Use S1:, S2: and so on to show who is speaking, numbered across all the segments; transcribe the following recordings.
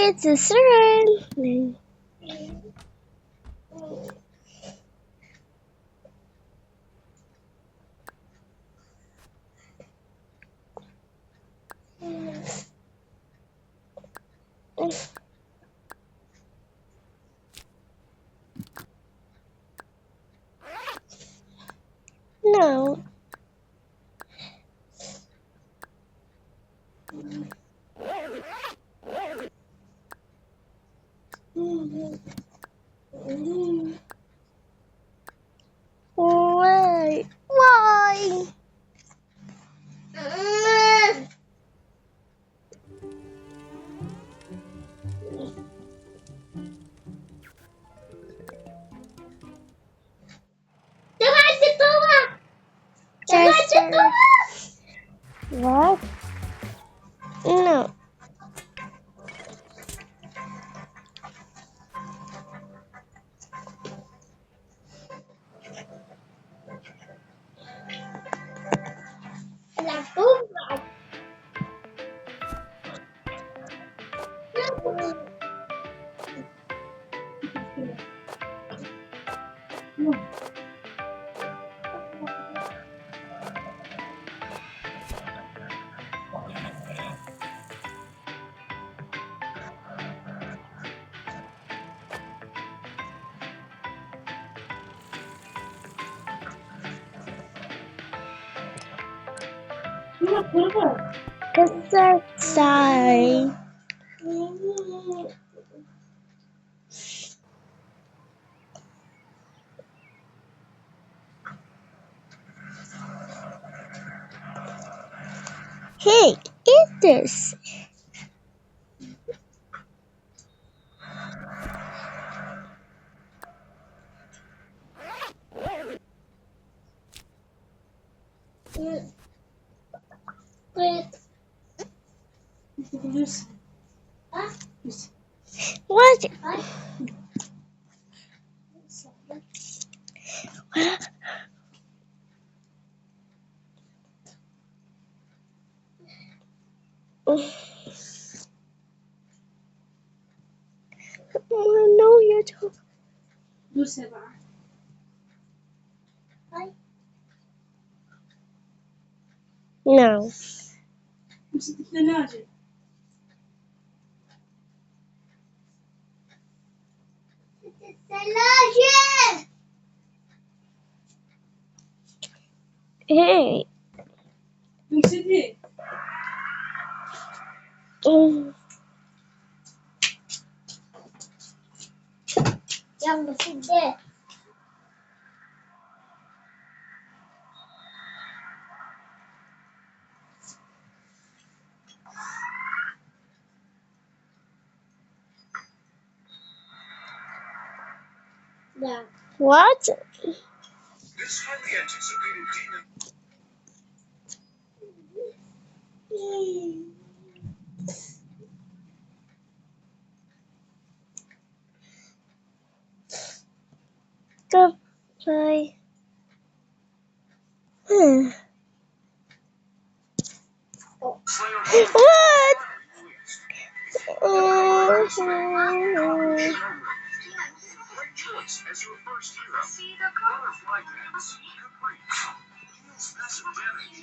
S1: It's a siren. No. Why? Why? What? No. Cause sorry. Hey, eat this. What? No, you're talking. No. Hey. يلا سداد. What?
S2: This highly anticipated demon.
S1: Goodbye. What?
S2: Great choice as your first hero. Butterfly Dance, Caprice. Heals passive damage.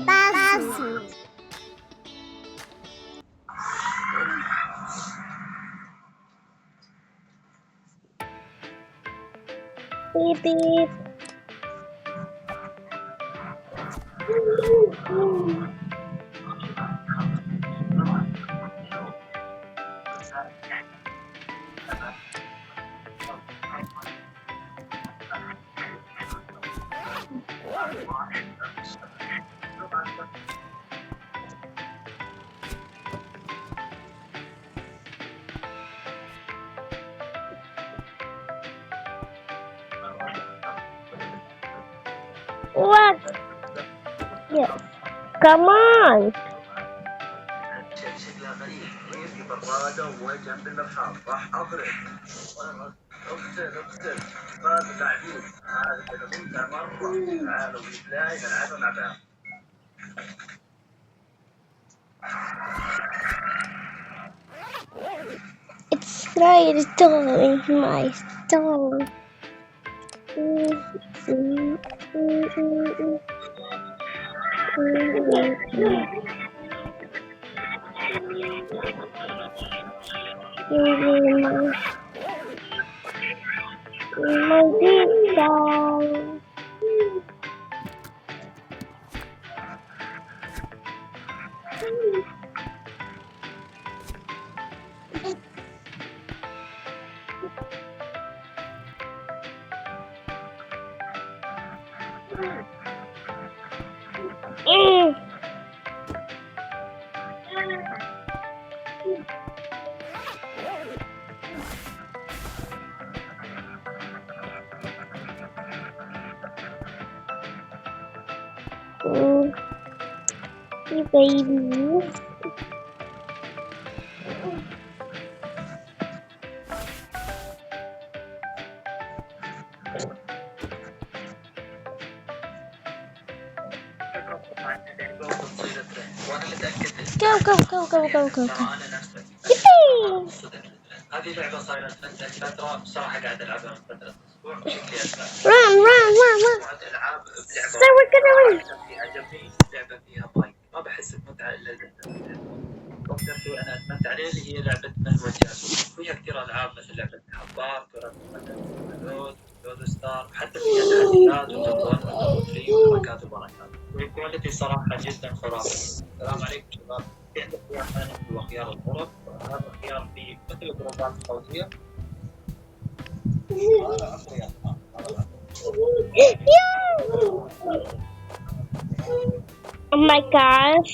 S1: PAZU. Beep beep. What? Yes. Come on.
S2: شكلها غريب ويبقى برادة وجنب المرحاض راح أضرب اقتل هذا تعذيب هذا كذا ممتع مرة تعالوا بالله نلعبها مع بعض
S1: My tongue, my tongue. My pizza. Hey, baby. Go, go, go, go, go, go, go. Yippee!
S2: هذه لعبة صايرة عندها فترة بصراحة قاعد ألعبها من فترة أسبوع بشكل أساسي.
S1: Run, run, run, run.
S2: مجموعة ألعاب
S1: So
S2: بلعبة
S1: we're gonna win.
S2: أكثر شيء عجبني لعبة فيها ضايق ما بحس بمتعة إلا إذا فكرت أنا أتمتع عليه اللي هي لعبة مهوجات فيها كثير ألعاب مثل لعبة حبار مثل لود ستار حتى فيها تحديات وتوب 1 وتوب 3 وحركات وبركات والكواليتي صراحة جدا خرافي. السلام عليكم شباب. في عندك خيار ثاني هو خيار الغرف هذا الخيار فيه مثل الجروبات الصوتية. هذا أخويا
S1: Oh my gosh.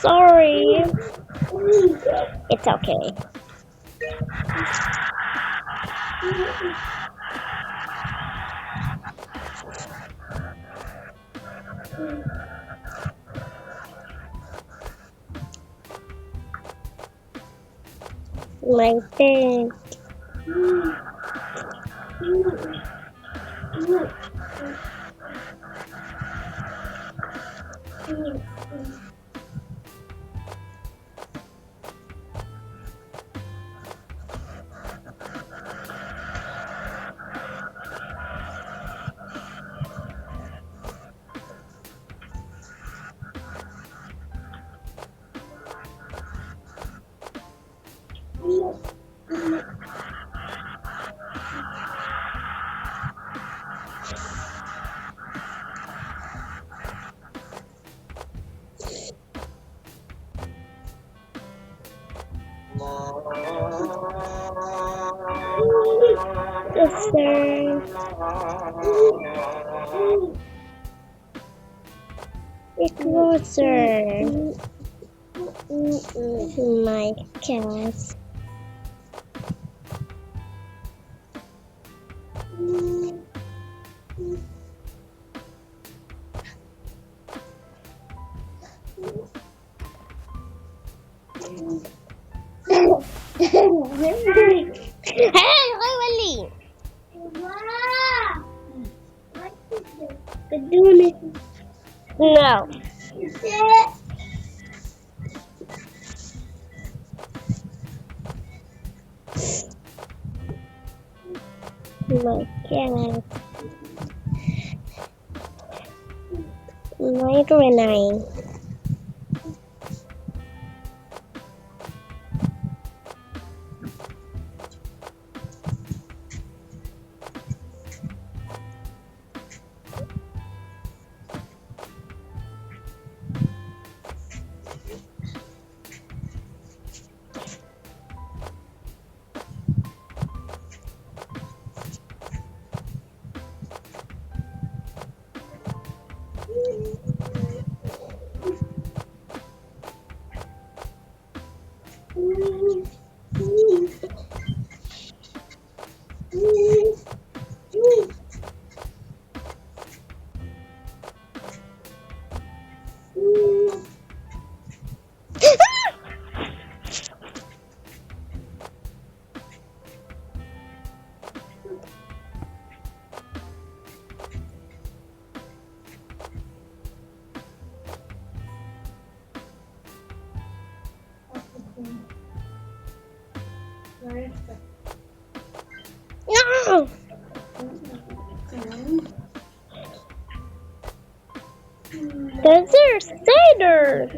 S1: Sorry. It's okay. My thing. Sister. It's closer. My cat. Hey, Riley. No. My cat. 929. No! There's Satyr!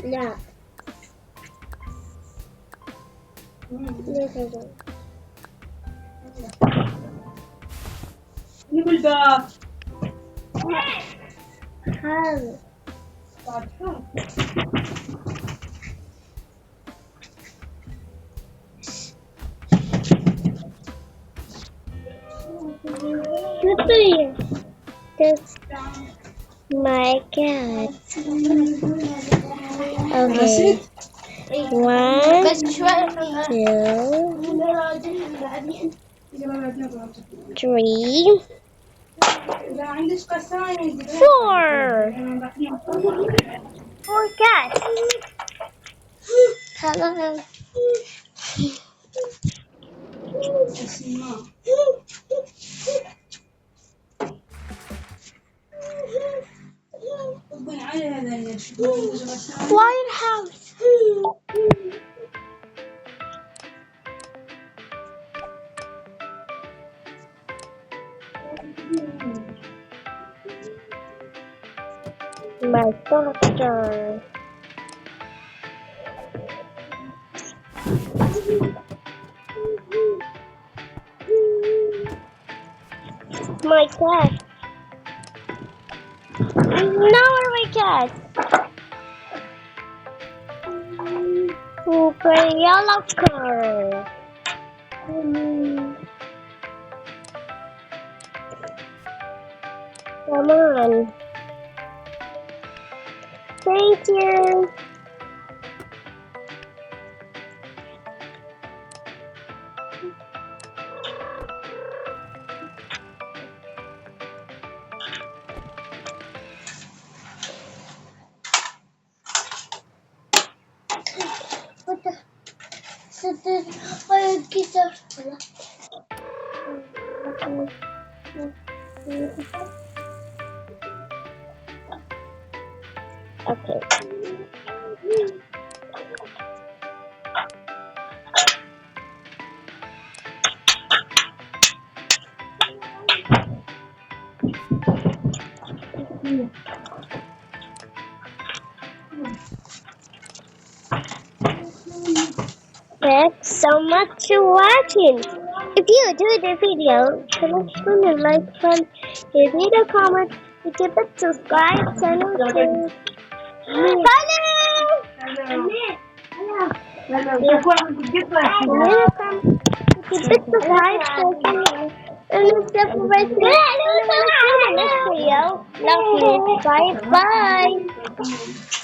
S1: لا ليش هذا؟
S3: يقول الباب
S1: هذا That's my cat. Okay. 1, 2, 3, 4. 4 cats. Hello. White house. My doctor. My cat. Now where my cat? For yellow car. Come on. Thank you. What the? I get Okay. Thanks so much for watching. If you enjoyed the video, please leave a like and give me a comment. You can subscribe channel to Hello. Welcome. You can subscribe channel and step right there. Next video. Love you. Bye bye.